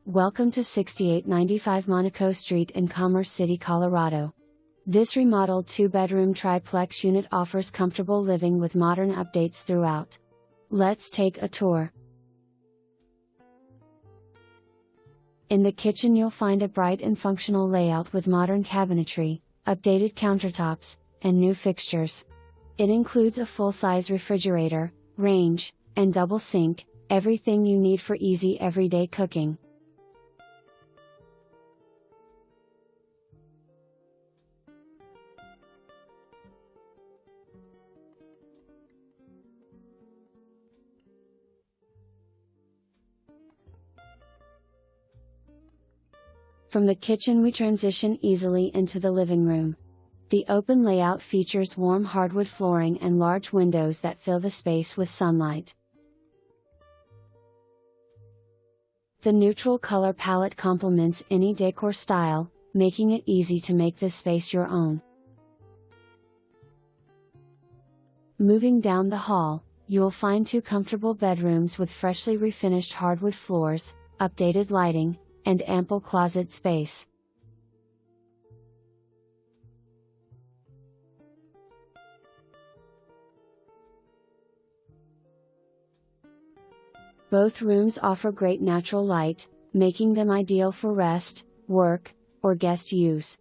Welcome to 6895 Monaco Street in Commerce City, Colorado. This remodeled 2-bedroom triplex unit offers comfortable living with modern updates throughout. Let's take a tour. In the kitchen you'll find a bright and functional layout with modern cabinetry, updated countertops, and new fixtures. It includes a full-size refrigerator, range, and double sink, everything you need for easy everyday cooking. From the kitchen we transition easily into the living room. The open layout features warm hardwood flooring and large windows that fill the space with sunlight. The neutral color palette complements any decor style, making it easy to make this space your own. Moving down the hall, you'll find 2 comfortable bedrooms with freshly refinished hardwood floors, updated lighting, and ample closet space. Both rooms offer great natural light, making them ideal for rest, work, or guest use.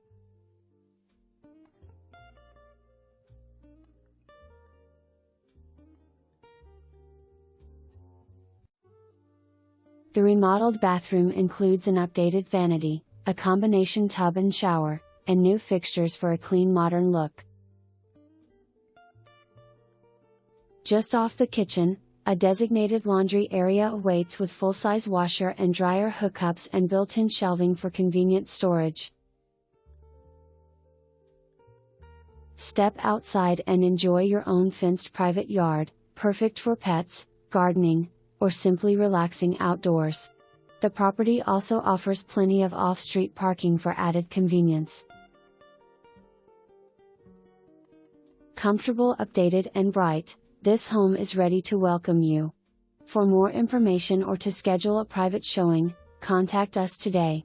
The remodeled bathroom includes an updated vanity, a combination tub and shower, and new fixtures for a clean modern look. Just off the kitchen, a designated laundry area awaits with full-size washer and dryer hookups and built-in shelving for convenient storage. Step outside and enjoy your own fenced private yard, perfect for pets, gardening, or simply relaxing outdoors. The property also offers plenty of off-street parking for added convenience. Comfortable, updated, and bright, this home is ready to welcome you. For more information or to schedule a private showing, contact us today.